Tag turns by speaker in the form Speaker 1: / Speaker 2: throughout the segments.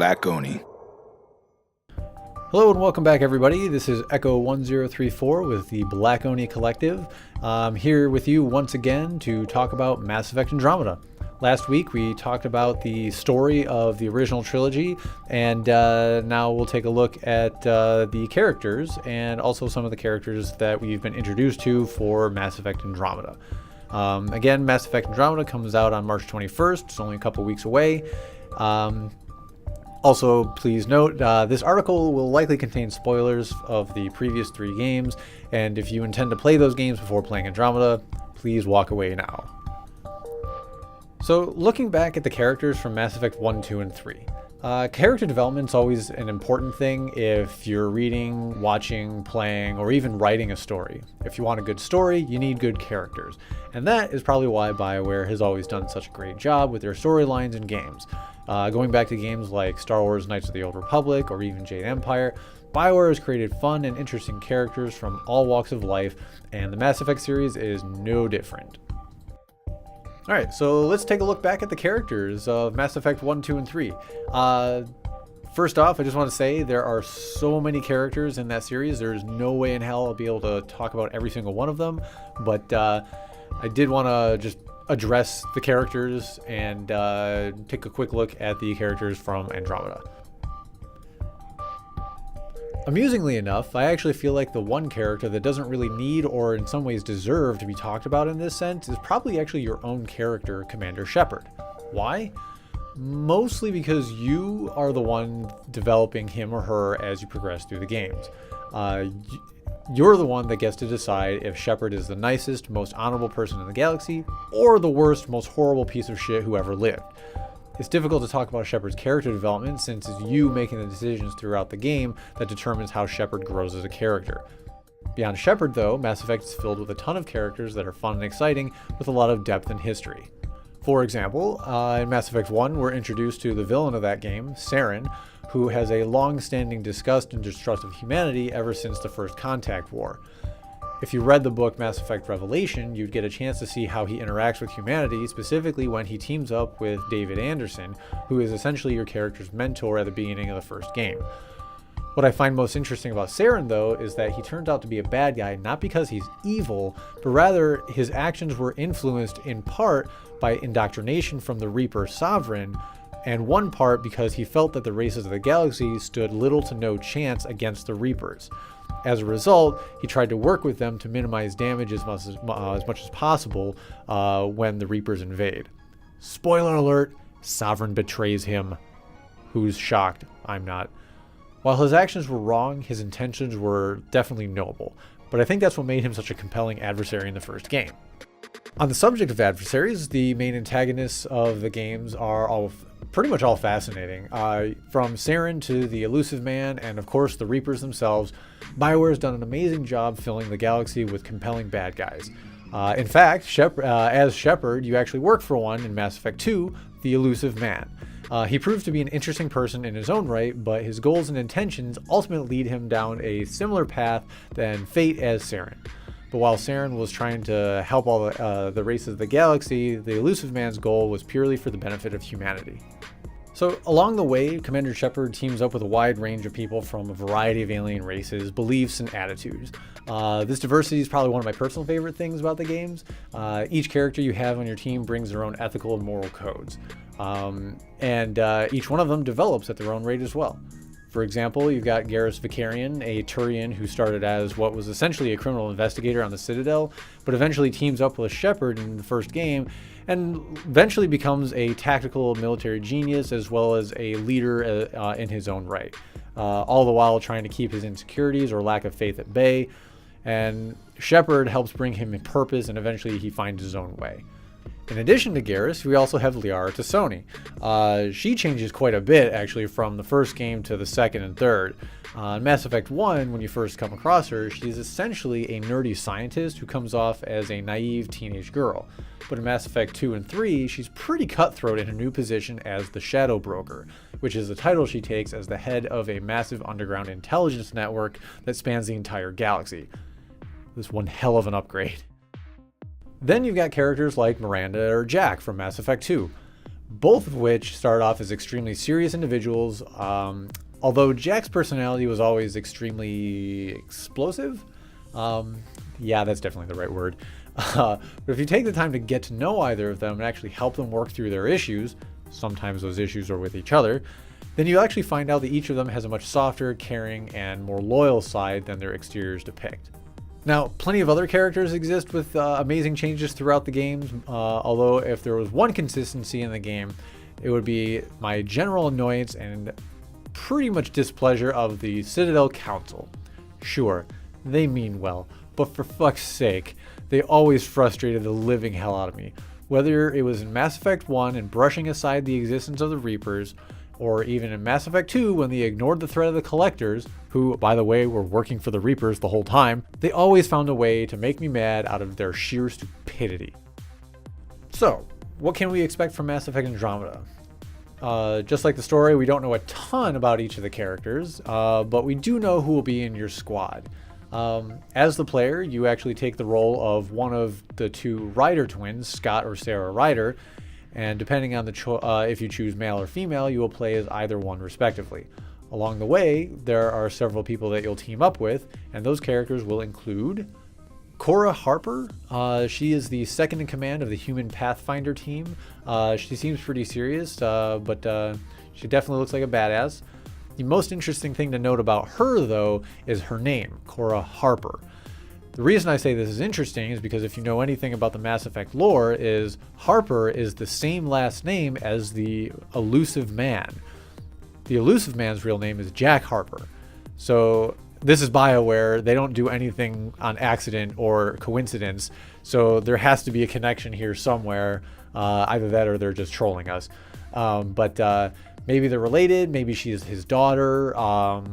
Speaker 1: Black Oni.
Speaker 2: Hello and welcome back, everybody. This is Echo 1034 with the Black Oni Collective. I'm here with you once again to talk about Mass Effect Andromeda. Last week we talked about the story of the original trilogy, and now we'll take a look at the characters and also some of the characters that we've been introduced to for Mass Effect Andromeda. Again, Mass Effect Andromeda comes out on March 21st. It's only a couple weeks away. Also, please note, this article will likely contain spoilers of the previous 3 games, and if you intend to play those games before playing Andromeda, please walk away now. So, looking back at the characters from Mass Effect 1, 2, and 3. Character development is always an important thing if you're reading, watching, playing, or even writing a story. If you want a good story, you need good characters. And that is probably why BioWare has always done such a great job with their storylines and games. Going back to games like Star Wars Knights of the Old Republic or even Jade Empire, BioWare has created fun and interesting characters from all walks of life, and the Mass Effect series is no different. Alright, so let's take a look back at the characters of Mass Effect 1, 2, and 3. First off, I just want to say there are so many characters in that series, there's no way in hell I'll be able to talk about every single one of them, but I did want to just address the characters and take a quick look at the characters from Andromeda. Amusingly enough, I actually feel like the one character that doesn't really need or in some ways deserve to be talked about in this sense is probably actually your own character, Commander Shepard. Why? Mostly because you are the one developing him or her as you progress through the games. You're the one that gets to decide if Shepard is the nicest, most honorable person in the galaxy, or the worst, most horrible piece of shit who ever lived. It's difficult to talk about Shepard's character development since it's you making the decisions throughout the game that determines how Shepard grows as a character. Beyond Shepard, though, Mass Effect is filled with a ton of characters that are fun and exciting with a lot of depth and history. For example, in Mass Effect 1, we're introduced to the villain of that game, Saren, who has a long-standing disgust and distrust of humanity ever since the First Contact War. If you read the book Mass Effect Revelation, you'd get a chance to see how he interacts with humanity, specifically when he teams up with David Anderson, who is essentially your character's mentor at the beginning of the first game. What I find most interesting about Saren, though, is that he turned out to be a bad guy not because he's evil, but rather his actions were influenced in part by indoctrination from the Reaper Sovereign, and one part because he felt that the races of the galaxy stood little to no chance against the Reapers. As a result, he tried to work with them to minimize damage as much as possible when the Reapers invade. Spoiler alert, Sovereign betrays him. Who's shocked? I'm not. While his actions were wrong, his intentions were definitely noble, but I think that's what made him such a compelling adversary in the first game. On the subject of adversaries, the main antagonists of the games are pretty much all fascinating. From Saren to the Elusive Man and of course the Reapers themselves, BioWare has done an amazing job filling the galaxy with compelling bad guys. In fact, as Shepard, you actually work for one in Mass Effect 2, the Elusive Man. He proves to be an interesting person in his own right, but his goals and intentions ultimately lead him down a similar path than fate as Saren. But while Saren was trying to help all the races of the galaxy, the Elusive Man's goal was purely for the benefit of humanity. So along the way, Commander Shepard teams up with a wide range of people from a variety of alien races, beliefs, and attitudes. This diversity is probably one of my personal favorite things about the games. Each character you have on your team brings their own ethical and moral codes. And each one of them develops at their own rate as well. For example, you've got Garrus Vakarian, a Turian who started as what was essentially a criminal investigator on the Citadel, but eventually teams up with Shepard in the first game, and eventually becomes a tactical military genius as well as a leader in his own right, all the while trying to keep his insecurities or lack of faith at bay, and Shepard helps bring him a purpose, and eventually he finds his own way. In addition to Garrus, we also have Liara T'Soni. She changes quite a bit, actually, from the first game to the second and third. In Mass Effect 1, when you first come across her, she's essentially a nerdy scientist who comes off as a naive teenage girl. But in Mass Effect 2 and 3, she's pretty cutthroat in her new position as the Shadow Broker, which is the title she takes as the head of a massive underground intelligence network that spans the entire galaxy. This is one hell of an upgrade. Then you've got characters like Miranda or Jack from Mass Effect 2. both of which start off as extremely serious individuals. Although Jack's personality was always extremely explosive. Yeah, that's definitely the right word. But if you take the time to get to know either of them and actually help them work through their issues, sometimes those issues are with each other, then you actually find out that each of them has a much softer, caring, and more loyal side than their exteriors depict. Now, plenty of other characters exist with amazing changes throughout the games, although if there was one consistency in the game, it would be my general annoyance and pretty much displeasure of the Citadel Council. Sure, they mean well, but for fuck's sake, they always frustrated the living hell out of me. Whether it was in Mass Effect 1 and brushing aside the existence of the Reapers, or even in Mass Effect 2 when they ignored the threat of the Collectors, who, by the way, were working for the Reapers the whole time, they always found a way to make me mad out of their sheer stupidity. So, what can we expect from Mass Effect Andromeda? Just like the story, we don't know a ton about each of the characters, but we do know who will be in your squad. As the player, you actually take the role of one of the two Ryder twins, Scott or Sarah Ryder, and depending on if you choose male or female, you will play as either one respectively. Along the way, there are several people that you'll team up with, and those characters will include Cora Harper. She is the second in command of the Human Pathfinder team. She seems pretty serious, but she definitely looks like a badass. The most interesting thing to note about her, though, is her name, Cora Harper. The reason I say this is interesting is because if you know anything about the Mass Effect lore, is Harper is the same last name as the Elusive Man. The Elusive Man's real name is Jack Harper. So this is BioWare. They don't do anything on accident or coincidence. So there has to be a connection here somewhere. Either that or they're just trolling us. But maybe they're related. Maybe she's his daughter. All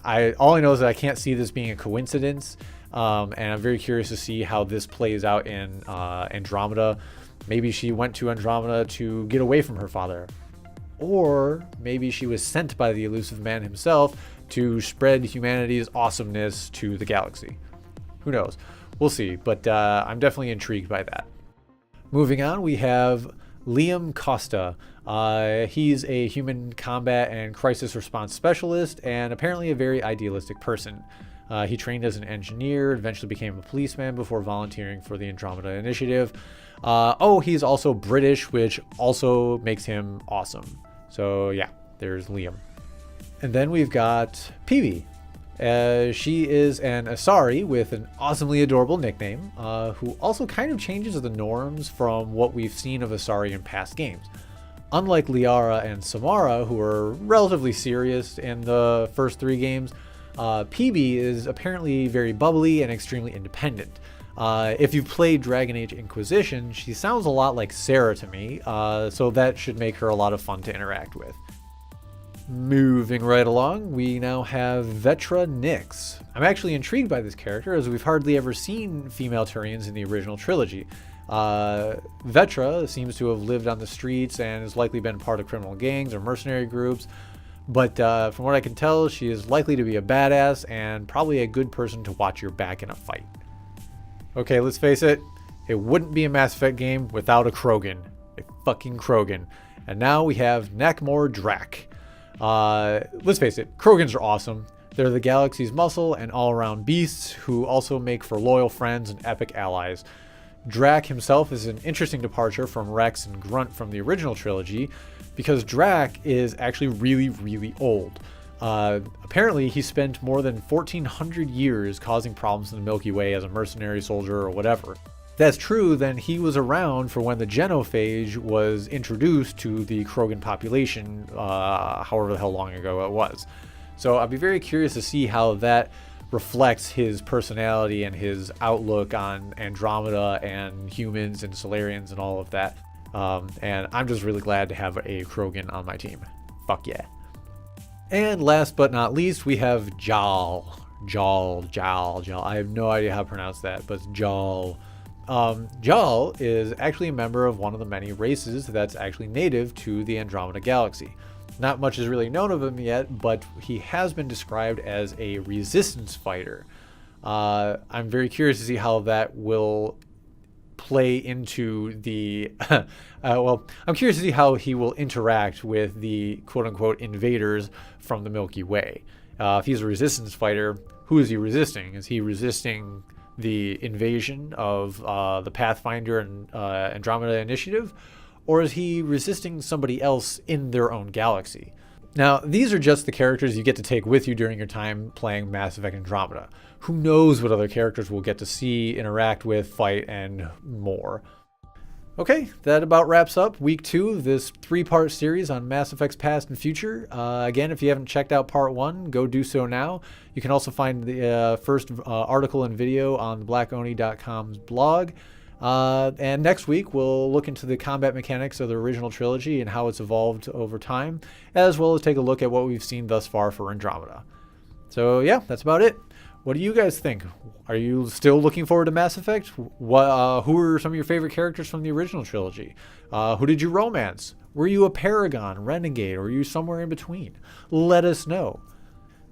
Speaker 2: I know is that I can't see this being a coincidence. And I'm very curious to see how this plays out in Andromeda. Maybe she went to Andromeda to get away from her father. Or maybe she was sent by the Elusive Man himself to spread humanity's awesomeness to the galaxy. Who knows? We'll see, but I'm definitely intrigued by that. Moving on, we have Liam Costa. He's a human combat and crisis response specialist and apparently a very idealistic person. He trained as an engineer, eventually became a policeman before volunteering for the Andromeda Initiative. He's also British, which also makes him awesome. So yeah, there's Liam. And then we've got Peebee. She is an Asari with an awesomely adorable nickname, who also kind of changes the norms from what we've seen of Asari in past games. Unlike Liara and Samara, who are relatively serious in the first 3 games, Peebee is apparently very bubbly and extremely independent. If you've played Dragon Age Inquisition, she sounds a lot like Sarah to me, so that should make her a lot of fun to interact with. Moving right along, we now have Vetra Nyx. I'm actually intrigued by this character as we've hardly ever seen female Turians in the original trilogy. Vetra seems to have lived on the streets and has likely been part of criminal gangs or mercenary groups, but from what I can tell, she is likely to be a badass and probably a good person to watch your back in a fight. Okay, let's face it, it wouldn't be a Mass Effect game without a Krogan. A fucking Krogan. And now we have Nakmor Drak. Let's face it, Krogans are awesome. They're the galaxy's muscle and all-around beasts who also make for loyal friends and epic allies. Drak himself is an interesting departure from Rex and Grunt from the original trilogy because Drak is actually really, really old. Apparently, he spent more than 1,400 years causing problems in the Milky Way as a mercenary soldier or whatever. If that's true, then he was around for when the genophage was introduced to the Krogan population, however the hell long ago it was. So I'd be very curious to see how that reflects his personality and his outlook on Andromeda and humans and Solarians and all of that. And I'm just really glad to have a Krogan on my team. Fuck yeah. And last but not least, we have Jaal. Jaal. I have no idea how to pronounce that, but it's Jaal. Jaal is actually a member of one of the many races that's actually native to the Andromeda Galaxy. Not much is really known of him yet, but he has been described as a resistance fighter. I'm very curious to see how that will play into the well, I'm curious to see how he will interact with the quote-unquote invaders from the Milky Way. If he's a resistance fighter, who is he resisting? Is he resisting the invasion of the Pathfinder and Andromeda Initiative, or is he resisting somebody else in their own galaxy? Now, these are just the characters you get to take with you during your time playing Mass Effect Andromeda. Who knows what other characters we'll get to see, interact with, fight, and more. Okay, that about wraps up week 2 of this 3-part series on Mass Effect's past and future. Again, if you haven't checked out part 1, go do so now. You can also find the first article and video on blackoni.com's blog. And next week, we'll look into the combat mechanics of the original trilogy and how it's evolved over time, as well as take a look at what we've seen thus far for Andromeda. So yeah, that's about it. What do you guys think? Are you still looking forward to Mass Effect? Who are some of your favorite characters from the original trilogy? Who did you romance? Were you a Paragon, Renegade, or were you somewhere in between? Let us know.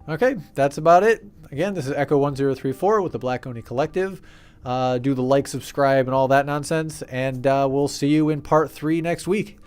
Speaker 2: Okay, that's about it. Again, this is Echo1034 with the Black Oni Collective. Do the like, subscribe, and all that nonsense, and we'll see you in part 3 next week.